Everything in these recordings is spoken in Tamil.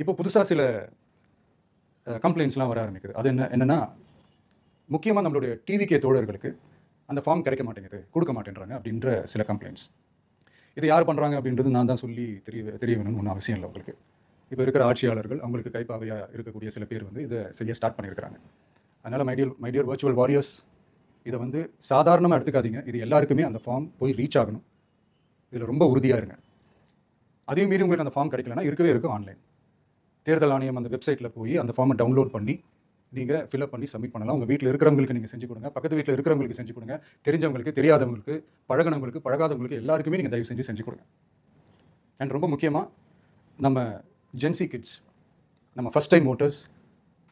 இப்போ புதுசாக சில கம்ப்ளைண்ட்ஸ்லாம் வர ஆரம்பிக்குது. அது என்னன்னா முக்கியமாக நம்மளுடைய டிவிகே தோழர்களுக்கு அந்த ஃபார்ம் கிடைக்க மாட்டேங்குது, கொடுக்க மாட்டேன்றாங்க அப்படின்ற சில கம்ப்ளைண்ட்ஸ். இது யார் பண்ணுறாங்க அப்படின்றது நான் தான் சொல்லி தெரிய வேணும்னு ஒன்றும் அவசியம் இல்லை உங்களுக்கு. இப்போ இருக்கிற ஆட்சியாளர்கள் அவங்களுக்கு கைப்பாவையாக இருக்கக்கூடிய சில பேர் வந்து இதை செய்ய ஸ்டார்ட் பண்ணியிருக்கிறாங்க. அதனால் மைடியர் வர்ச்சுவல் வாரியர்ஸ், இதை வந்து சாதாரணமாக எடுத்துக்காதீங்க. இது எல்லாருக்குமே அந்த ஃபார்ம் போய் ரீச் ஆகணும். இதில் ரொம்ப உறுதியாக இருங்க. அதையும் மீறி உங்களுக்கு அந்த ஃபார்ம் கிடைக்கலன்னா இருக்கவே இருக்கும் ஆன்லைன். தேர்தல் ஆணையம் அந்த வெப்சைட்டில் போய் அந்த ஃபார்மை டவுன்லோட் பண்ணி நீங்கள் ஃபில்அப் பண்ணி சப்மிட் பண்ணலாம். உங்கள் வீட்டில் இருக்கிறவங்களுக்கு நீங்கள் செஞ்சு கொடுங்க, பக்கத்து வீட்டில் இருக்கிறவங்களுக்கு செஞ்சு கொடுங்க, தெரிஞ்சவங்களுக்கு, தெரியாதவங்களுக்கு, பழகினவங்களுக்கு, பழகாதவங்களுக்கு எல்லாருக்குமே நீங்கள் தயவு செஞ்சு கொடுங்க. அண்ட் ரொம்ப முக்கியமாக நம்ம ஜென்சி கிட்ஸ், நம்ம ஃபஸ்ட் டைம் ஓட்டர்ஸ்,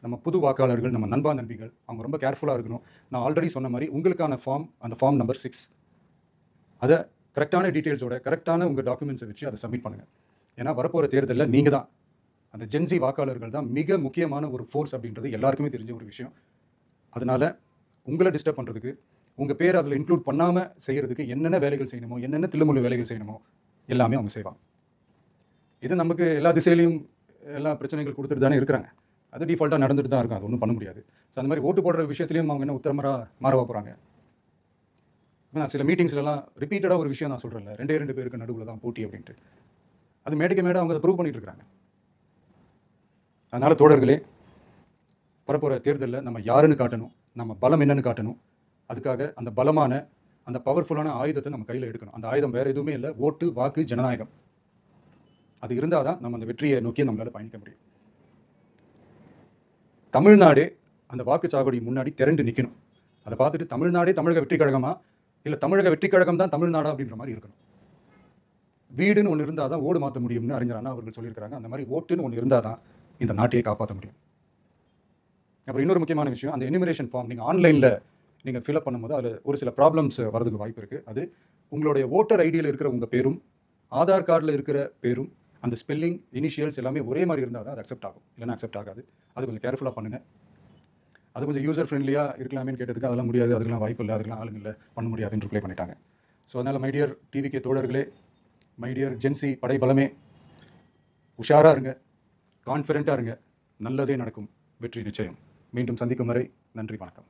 நம்ம புது வாக்காளர்கள், நம்ம நண்பா நண்பிகள், அவங்க ரொம்ப கேர்ஃபுல்லாக இருக்கணும். நான் ஆல்ரெடி சொன்ன மாதிரி உங்களுக்கான ஃபார்ம், அந்த ஃபார்ம் நம்பர் 6, அதை கரெக்டான டீட்டெயில்ஸோட கரெக்டான உங்கள் டாக்குமெண்ட்ஸை வச்சு அதை சப்மிட் பண்ணுங்கள். ஏன்னா வரப்போகிற தேர்தலில் நீங்கள் தான், அந்த ஜென்சி வாக்காளர்கள் தான் மிக முக்கியமான ஒரு ஃபோர்ஸ் அப்படின்றது எல்லாருக்குமே தெரிஞ்ச ஒரு விஷயம். அதனால் உங்களை டிஸ்டர்ப் பண்ணுறதுக்கு, உங்கள் பேர் அதில் இன்க்ளூட் பண்ணாமல் செய்கிறதுக்கு என்னென்ன வேலைகள் செய்யணுமோ, என்னென்ன தில்லுமுள்ளு வேலைகள் செய்யணுமோ எல்லாமே அவங்க செய்வாங்க. இது நமக்கு எல்லா திசையிலையும் எல்லா பிரச்சனைகள் கொடுத்துட்டு தானே இருக்கிறாங்க. அது டிஃபால்ட்டாக நடந்துட்டு தான் இருக்கும், அது ஒன்றும் பண்ண முடியாது. ஸோ அந்த மாதிரி ஓட்டு போடுற விஷயத்துலையும் அவங்க என்ன மாறவா போகிறாங்க. நான் சில மீட்டிங்ஸ்லாம் ரிப்பீட்டடாக ஒரு விஷயம் நான் சொல்கிறேன்ல, 2 பேருக்கு நடுவில் தான் போட்டி அப்படின்ட்டு. அது மேடைக்கு மேடை அவங்க அதை ப்ரூவ் பண்ணிட்டு இருக்கிறாங்க. அதனால் தோழர்களே, வரப்போகிற தேர்தலில் நம்ம யாருன்னு காட்டணும், நம்ம பலம் என்னன்னு காட்டணும். அதுக்காக அந்த பலமான, அந்த பவர்ஃபுல்லான ஆயுதத்தை நம்ம கையில் எடுக்கணும். அந்த ஆயுதம் வேறு எதுவுமே இல்லை, ஓட்டு, வாக்கு, ஜனநாயகம். அது இருந்தால் தான் நம்ம அந்த வெற்றியை நோக்கி நம்மளால் பயணிக்க முடியும். தமிழ்நாடே அந்த வாக்குச்சாவடி முன்னாடி திரண்டு நிற்கணும். அதை பார்த்துட்டு தமிழ்நாடே தமிழக வெற்றி கழகமா, இல்லை தமிழக வெற்றி கழகம் தான் தமிழ்நாடா அப்படின்ற மாதிரி இருக்கணும். வீடுன்னு ஒன்று இருந்தால் தான் ஓடு மாற்ற முடியும்னு அறிஞர் அண்ணா அவர்கள் சொல்லியிருக்கிறாங்க. அந்த மாதிரி ஓட்டுன்னு ஒன்று இருந்தால் தான் இந்த நாட்டையே காப்பாற்ற முடியும். அப்புறம் இன்னொரு முக்கியமான விஷயம், அந்த எனிமரேஷன் ஃபார்ம் நீங்கள் ஆன்லைனில் நீங்கள் ஃபில்அப் பண்ணும்போது அதில் ஒரு சில ப்ராப்ளம்ஸ் வரதுக்கு வாய்ப்பு இருக்குது. அது உங்களுடைய ஓட்டர் ஐடியில் இருக்கிற உங்கள் பேரும், ஆதார் கார்டில் இருக்கிற பேரும், அந்த ஸ்பெல்லிங், இனிஷியல்ஸ் எல்லாமே ஒரே மாதிரி இருந்தால் தான் அது அக்செப்ட் ஆகும், இல்லைன்னா அக்செப்ட் ஆகாது. அது கொஞ்சம் கேர்ஃபுல்லாக பண்ணுங்கள். அது கொஞ்சம் யூசர் ஃப்ரெண்ட்லியாக இருக்கலாமேன்னு கேட்டதுக்கு அதெல்லாம் முடியாது, அதுக்கெல்லாம் வாய்ப்பு இல்லை, அதுக்கெல்லாம் ஆளுங்க இல்லை, பண்ண முடியாதுன்னு ரிப்ளை பண்ணிட்டாங்க. ஸோ அதனால் மைடியர் டிவிகே தோழர்களே, மைடியர் ஜென்சி படைபலமே, உஷாராக இருங்க, கான்ஃபிடென்ட்டாக இருங்க. நல்லதே நடக்கும், வெற்றி நிச்சயம். மீண்டும் சந்திக்கும் வரை நன்றி, வணக்கம்.